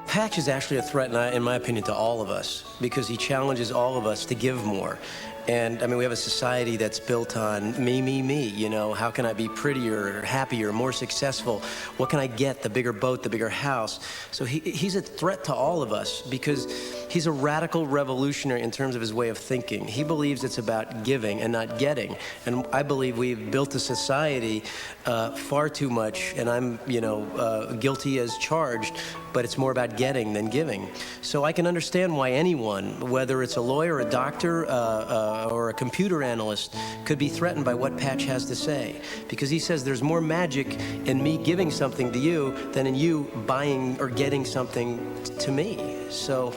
Patch is actually a threat, in my opinion, to all of us, because he challenges all of us to give more. And I mean, we have a society that's built on me, you know, how can I be prettier, happier, more successful? What can I get? The bigger boat, the bigger house. So he's a threat to all of us because he's a radical revolutionary in terms of his way of thinking. He believes it's about giving and not getting. And I believe we've built a society far too much, and I'm, you know, guilty as charged, but it's more about getting than giving. So I can understand why anyone, whether it's a lawyer, a doctor, or a computer analyst, could be threatened by what Patch has to say. Because he says there's more magic in me giving something to you than in you buying or getting something to me. So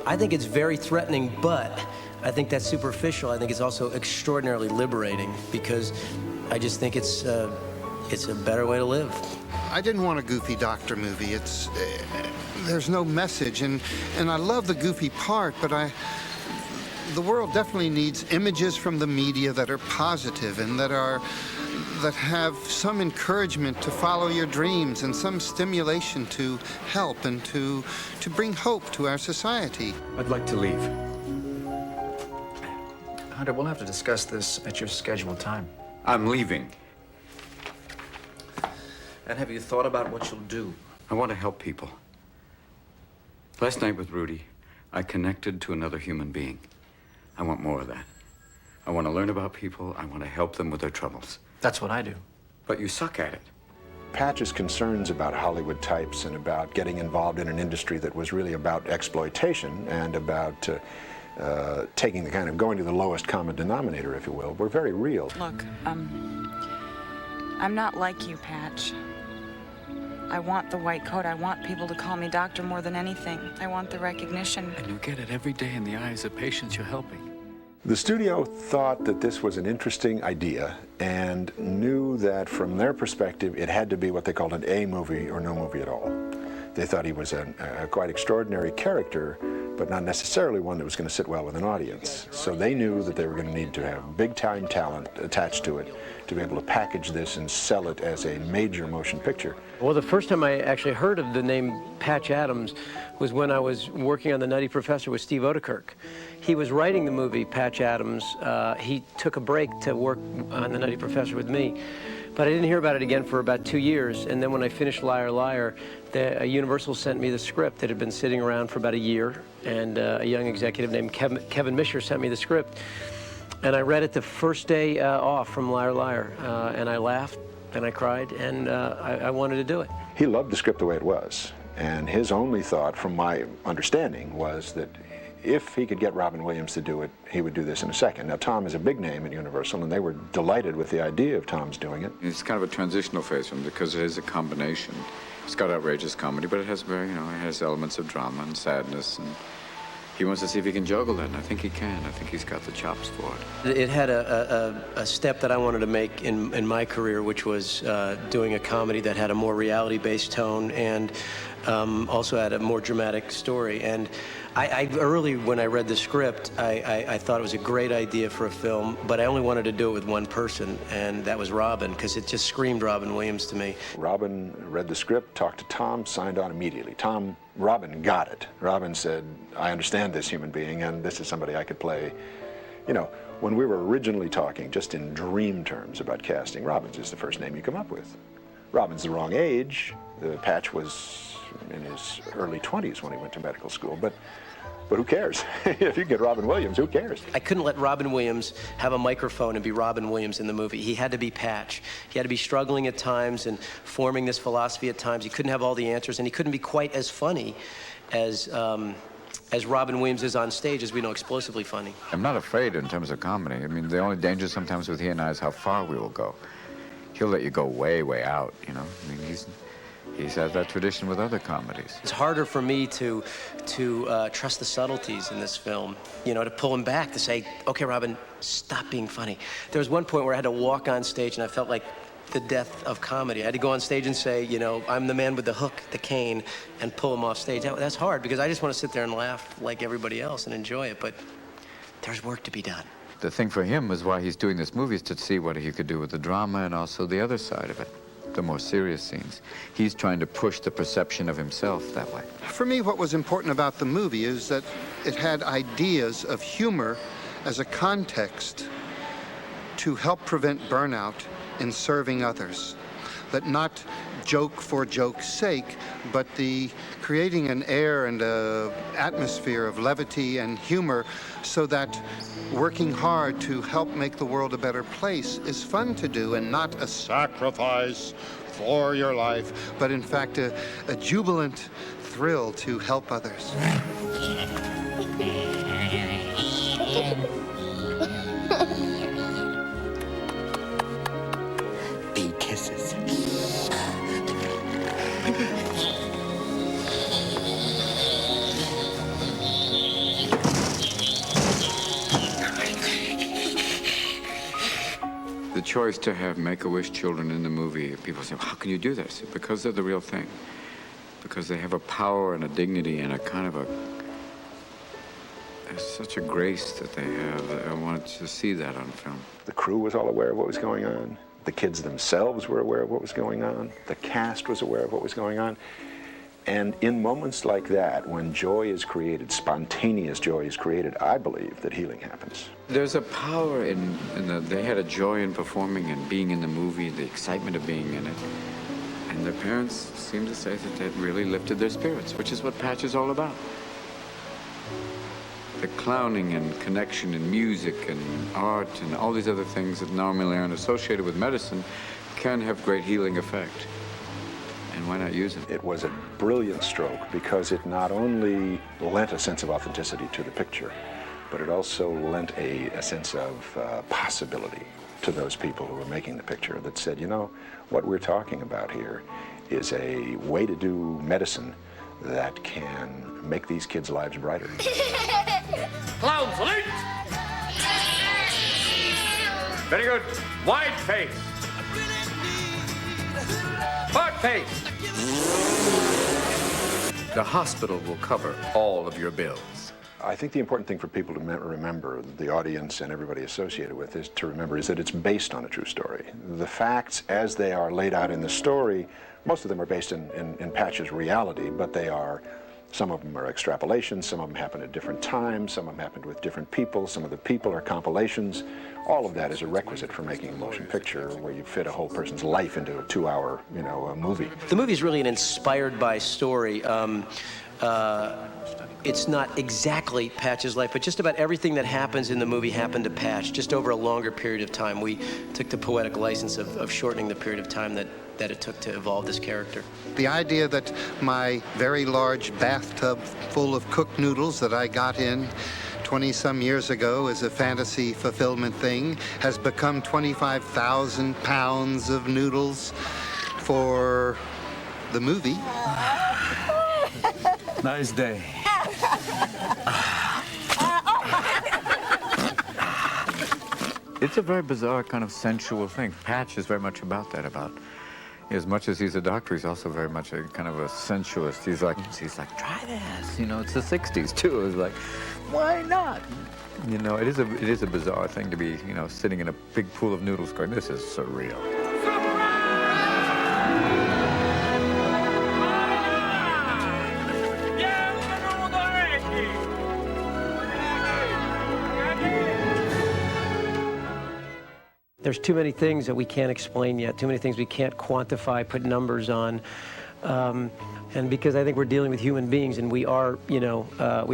I think it's very threatening, but I think that's superficial. I think it's also extraordinarily liberating because I just think it's a better way to live. I didn't want a goofy doctor movie. There's no message, and I love the goofy part, but the world definitely needs images from the media that are positive and that have some encouragement to follow your dreams and some stimulation to help and to bring hope to our society. I'd like to leave. Hunter, we'll have to discuss this at your scheduled time. I'm leaving. And have you thought about what you'll do? I want to help people. Last night with Rudy, I connected to another human being. I want more of that. I want to learn about people. I want to help them with their troubles. That's what I do. But you suck at it. Patch's concerns about Hollywood types and about getting involved in an industry that was really about exploitation and about taking the kind of going to the lowest common denominator, if you will, were very real. Look, I'm not like you, Patch. I want the white coat. I want people to call me doctor more than anything. I want the recognition. And you get it every day in the eyes of patients you're helping. The studio thought that this was an interesting idea and knew that from their perspective it had to be what they called an A movie or no movie at all. They thought he was a quite extraordinary character, but not necessarily one that was going to sit well with an audience. So they knew that they were going to need to have big-time talent attached to it to be able to package this and sell it as a major motion picture. Well, the first time I actually heard of the name Patch Adams was when I was working on The Nutty Professor with Steve Odekirk. He was writing the movie Patch Adams. He took a break to work on The Nutty Professor with me. But I didn't hear about it again for about 2 years. And then when I finished Liar, Liar, Universal sent me the script that had been sitting around for about a year. And a young executive named Kevin Misher sent me the script. And I read it the first day off from Liar, Liar. And I laughed and I cried and I wanted to do it. He loved the script the way it was. And his only thought, from my understanding, was that if he could get Robin Williams to do it, he would do this in a second. Now, Tom is a big name at Universal, and they were delighted with the idea of Tom's doing it. It's kind of a transitional phase for him because it is a combination. It's got outrageous comedy, but it has very, it has elements of drama and sadness, and he wants to see if he can juggle that, and I think he can. I think he's got the chops for it. It had a step that I wanted to make in my career, which was doing a comedy that had a more reality-based tone and also had a more dramatic story. And I early, when I read the script, I thought it was a great idea for a film, but I only wanted to do it with one person, and that was Robin, because it just screamed Robin Williams to me. Robin read the script, talked to Tom, signed on immediately. Robin got it. Robin said, I understand this human being, and this is somebody I could play. You know, when we were originally talking, just in dream terms about casting, Robin's is the first name you come up with. Robin's the wrong age. Patch was in his early 20s when he went to medical school, but who cares? If you get Robin Williams, who cares? I couldn't let Robin Williams have a microphone and be Robin Williams in the movie. He had to be Patch. He had to be struggling at times and forming this philosophy at times. He couldn't have all the answers, and he couldn't be quite as funny as Robin Williams is on stage, as we know, explosively funny. I'm not afraid in terms of comedy. I mean, the only danger sometimes with he and I is how far we will go. He'll let you go way, way out, you know? I mean, he's had that tradition with other comedies. It's harder for me to trust the subtleties in this film, you know, to pull him back, to say, okay, Robin, stop being funny. There was one point where I had to walk on stage and I felt like the death of comedy. I had to go on stage and say, you know, I'm the man with the hook, the cane, and pull him off stage. That's hard because I just want to sit there and laugh like everybody else and enjoy it, but there's work to be done. The thing for him is why he's doing this movie is to see what he could do with the drama and also the other side of it. the more serious scenes. He's trying to push the perception of himself that way. For me, what was important about the movie is that it had ideas of humor as a context to help prevent burnout in serving others. That not joke for joke's sake, but the creating an air and an atmosphere of levity and humor so that working hard to help make the world a better place is fun to do and not a sacrifice for your life, but in fact a jubilant thrill to help others. Big kisses. The choice to have Make-A-Wish children in the movie, people say, how can you do this? Because they're the real thing. Because they have a power and a dignity and a kind of there's such a grace that they have. I wanted to see that on film. The crew was all aware of what was going on. The kids themselves were aware of what was going on. The cast was aware of what was going on. And in moments like that, when joy is created, spontaneous joy is created, I believe that healing happens. There's a power in they had a joy in performing and being in the movie, the excitement of being in it. And their parents seem to say that that really lifted their spirits, which is what Patch is all about. The clowning and connection and music and art and all these other things that normally aren't associated with medicine can have great healing effect. And why not use it? It was a brilliant stroke because it not only lent a sense of authenticity to the picture, but it also lent a sense of possibility to those people who were making the picture that said, you know, what we're talking about here is a way to do medicine that can make these kids' lives brighter. Clown salute! Very good. Wide face. Hard face. The hospital will cover all of your bills. I think the important thing for people to remember, the audience and everybody associated with this to remember, is that it's based on a true story. The facts as they are laid out in the story, most of them are based in Patch's reality, but they are, some of them are extrapolations, some of them happen at different times, some of them happened with different people, some of the people are compilations. All of that is a requisite for making a motion picture where you fit a whole person's life into a 2-hour, movie. The movie is really an inspired by story. It's not exactly Patch's life, but just about everything that happens in the movie happened to Patch, just over a longer period of time. We took the poetic license of shortening the period of time that it took to evolve this character. The idea that my very large bathtub full of cooked noodles that I got in 20-some years ago as a fantasy fulfillment thing has become 25,000 pounds of noodles for the movie. Nice day. It's a very bizarre kind of sensual thing. Patch is very much about that, as much as he's a doctor, he's also very much a kind of a sensualist. He's like, try this. It's the 60s too. It was like, why not? It is a bizarre thing to be, sitting in a big pool of noodles going, this is surreal. There's too many things that we can't explain yet, too many things we can't quantify, put numbers on. And because I think we're dealing with human beings and we are, we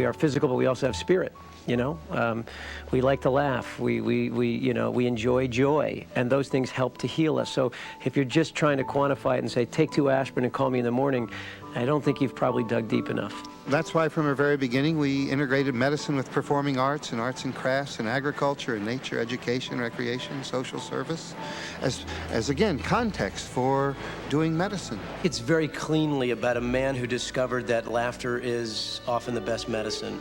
are physical, but we also have spirit, We like to laugh, we enjoy joy, and those things help to heal us. So if you're just trying to quantify it and say, take 2 aspirin and call me in the morning, I don't think you've probably dug deep enough. That's why from the very beginning we integrated medicine with performing arts and crafts and agriculture and nature, education, recreation, social service, as again, context for doing medicine. It's very cleanly about a man who discovered that laughter is often the best medicine.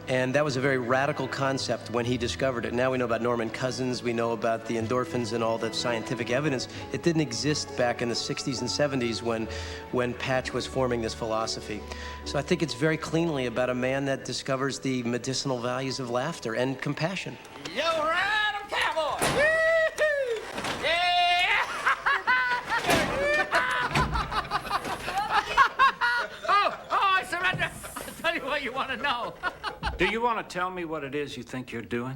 And that was a very radical concept when he discovered it. Now we know about Norman Cousins, we know about the endorphins and all the scientific evidence. It didn't exist back in the 60s and 70s when Patch was forming this philosophy. So I think it's very cleanly about a man that discovers the medicinal values of laughter and compassion. Yo, ride 'em, cowboy! Do you want to tell me what it is you think you're doing?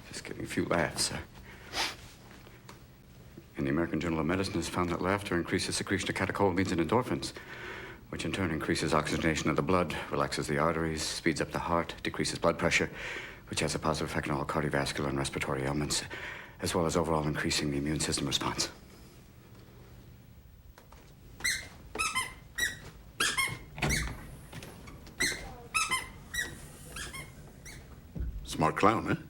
Just getting a few laughs, sir. And the American Journal of Medicine has found that laughter increases secretion of catecholamines and endorphins, which in turn increases oxygenation of the blood, relaxes the arteries, speeds up the heart, decreases blood pressure, which has a positive effect on all cardiovascular and respiratory ailments, as well as overall increasing the immune system response. Smart clown, huh?